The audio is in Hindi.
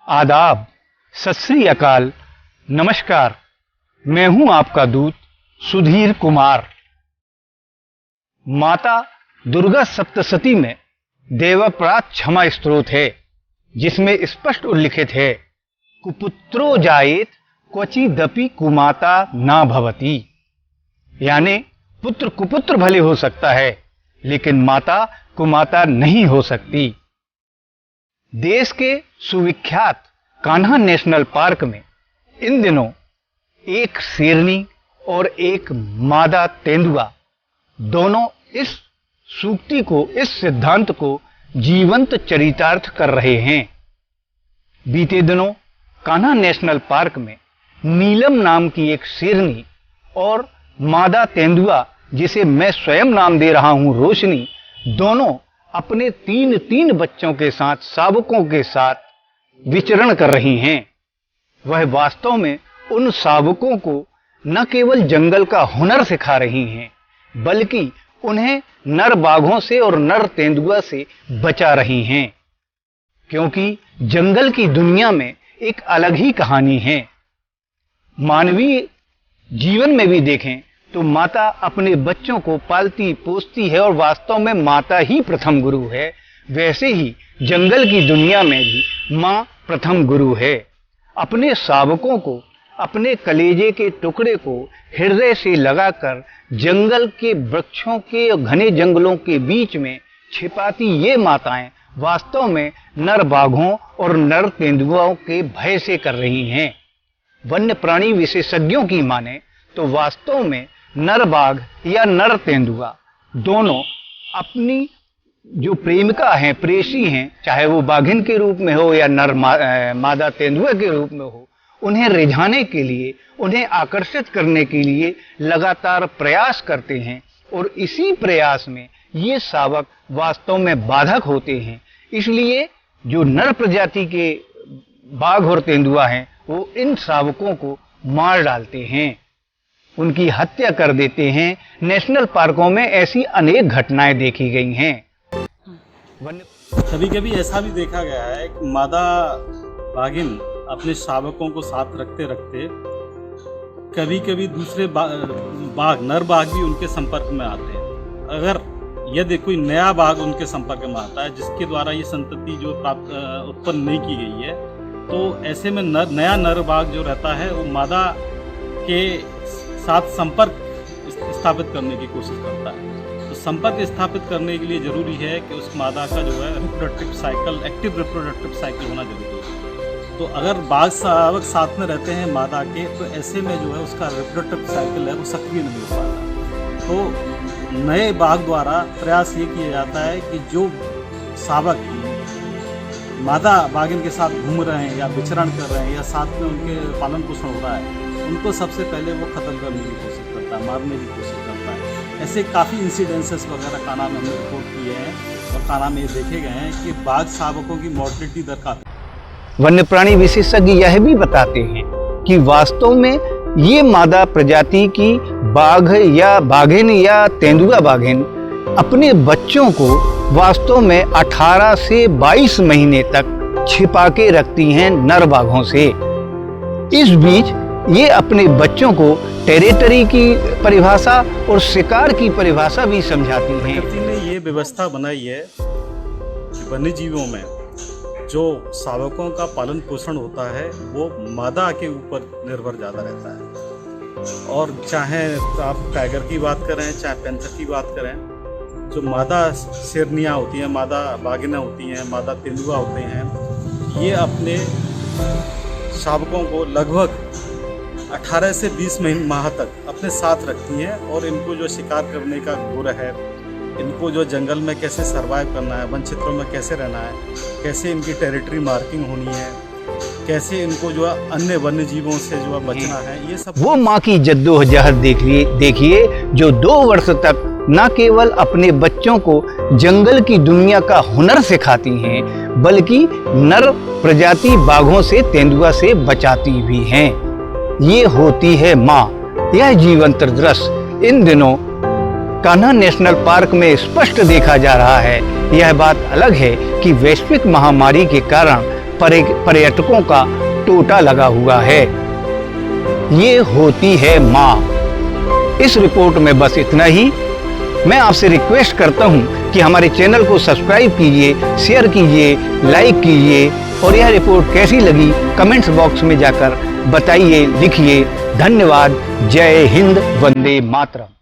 आदाब, सत श्री अकाल, नमस्कार। मैं हूं आपका दूत सुधीर कुमार। माता दुर्गा सप्तशती में देवप्रात क्षमा स्तोत्र है, जिसमें स्पष्ट उल्लिखित है, कुपुत्रो जायेत क्वचिदपि कुमाता न भवति। यानी पुत्र कुपुत्र भले हो सकता है, लेकिन माता कुमाता नहीं हो सकती। देश के सुविख्यात कान्हा नेशनल पार्क में इन दिनों एक शेरनी और एक मादा तेंदुआ दोनों इस सूक्ति को, इस सिद्धांत को जीवंत चरितार्थ कर रहे हैं। बीते दिनों कान्हा नेशनल पार्क में नीलम नाम की एक शेरनी और मादा तेंदुआ, जिसे मैं स्वयं नाम दे रहा हूं रोशनी, दोनों अपने तीन बच्चों के साथ, शावकों के साथ विचरण कर रही हैं। वह वास्तव में उन शावकों को न केवल जंगल का हुनर सिखा रही हैं, बल्कि उन्हें नर बाघों से और नर तेंदुआ से बचा रही हैं। क्योंकि जंगल की दुनिया में एक अलग ही कहानी है। मानवीय जीवन में भी देखें तो माता अपने बच्चों को पालती पोसती है और वास्तव में माता ही प्रथम गुरु है। वैसे ही जंगल की दुनिया में भी मां प्रथम गुरु है। अपने शावकों को, अपने कलेजे के टुकड़े को हृदय से लगाकर जंगल के वृक्षों के और घने जंगलों के बीच में छिपाती ये माताएं वास्तव में नर बाघों और नर तेंदुओं के भय से कर रही हैं। वन्य प्राणी विशेषज्ञों की माने तो वास्तव में नर बाघ या नर तेंदुआ दोनों अपनी जो प्रेमिका हैं, प्रेसी हैं, चाहे वो बाघिन के रूप में हो या नर मादा तेंदुआ के रूप में हो, उन्हें रिझाने के लिए, उन्हें आकर्षित करने के लिए लगातार प्रयास करते हैं। और इसी प्रयास में ये शावक वास्तव में बाधक होते हैं। इसलिए जो नर प्रजाति के बाघ और तेंदुआ हैं, वो इन शावकों को मार डालते हैं, उनकी हत्या कर देते हैं। नेशनल पार्कों में ऐसी अनेक घटनाएं देखी गई हैं। कभी कभी ऐसा भी देखा गया है कि मादा बाघिन अपने शावकों को साथ रखते रखते कभी कभी दूसरे बाघ, नर बाघ भी उनके संपर्क में आते हैं। अगर यदि कोई नया बाघ उनके संपर्क में आता है, जिसके द्वारा ये संतति जो उत्पन्न नहीं की गई है, तो ऐसे में नया नर बाघ जो रहता है वो मादा के साथ संपर्क स्थापित करने की कोशिश करता है। तो संपर्क स्थापित करने के लिए जरूरी है कि उस मादा का जो है reproductive cycle, active reproductive cycle होना जरूरी है। तो अगर बाघ शावक साथ में रहते हैं मादा के, तो ऐसे में जो है उसका रिप्रोडक्टिव साइकिल है वो सक्रिय नहीं हो पाता। तो नए बाघ द्वारा प्रयास ये किया जाता है कि जो शावक मादा बाघिन के साथ घूम रहे हैं या विचरण कर रहे हैं या साथ में उनके पालन पोषण हो रहा है, उनको सबसे पहले वो खत्म करने की कोशिश करता है, मारने की कोशिश करता है। ऐसे काफ़ी इंसिडेंसेस वगैरह कान्हा में हमने रिपोर्ट किए हैं और कान्हा में ये देखे गए हैं कि बाघ शावकों की मॉर्टिलिटी दर काफी। वन्य प्राणी विशेषज्ञ यह भी बताते हैं कि वास्तव में ये मादा प्रजाति की बाघ या बाघिन या तेंदुआ बाघिन अपने बच्चों को वास्तव में 18 से 22 महीने तक छिपा के रखती हैं नर बाघों से। इस बीच ये अपने बच्चों को टेरिटरी की परिभाषा और शिकार की परिभाषा भी समझाती हैं। प्रकृति ने ये व्यवस्था बनाई है कि वन्य जीवों में जो शावकों का पालन पोषण होता है वो मादा के ऊपर निर्भर ज़्यादा रहता है। और चाहे आप टाइगर की बात करें, चाहे पैंथर की बात करें, जो मादा शेरनियाँ होती हैं, मादा बाघिना होती हैं, मादा तेंदुआ होते हैं, ये अपने शावकों को लगभग 18 से 20 माह तक अपने साथ रखती हैं। और इनको जो शिकार करने का गुण है, इनको जो जंगल में कैसे सरवाइव करना है, वन क्षेत्रों में कैसे रहना है, कैसे इनकी टेरिटरी मार्किंग होनी है, कैसे इनको जो अन्य वन्य जीवों से जो बचना है, ये सब वो माँ की जद्दोजहद देखिए, जो 2 वर्ष तक न केवल अपने बच्चों को जंगल की दुनिया का हुनर सिखाती हैं, बल्कि नर प्रजाति बाघों से, तेंदुआ से बचाती भी हैं। ये होती है माँ। यह जीवंत दृश्य इन दिनों कान्हा नेशनल पार्क में स्पष्ट देखा जा रहा है। यह बात अलग है कि वैश्विक महामारी के कारण पर्यटकों का टोटा लगा हुआ है। ये होती है माँ। इस रिपोर्ट में बस इतना ही। मैं आपसे रिक्वेस्ट करता हूँ कि हमारे चैनल को सब्सक्राइब कीजिए, शेयर कीजिए, लाइक कीजिए और यह रिपोर्ट कैसी लगी कमेंट्स बॉक्स में जाकर बताइए, लिखिए। धन्यवाद। जय हिंद, वंदे मातरम।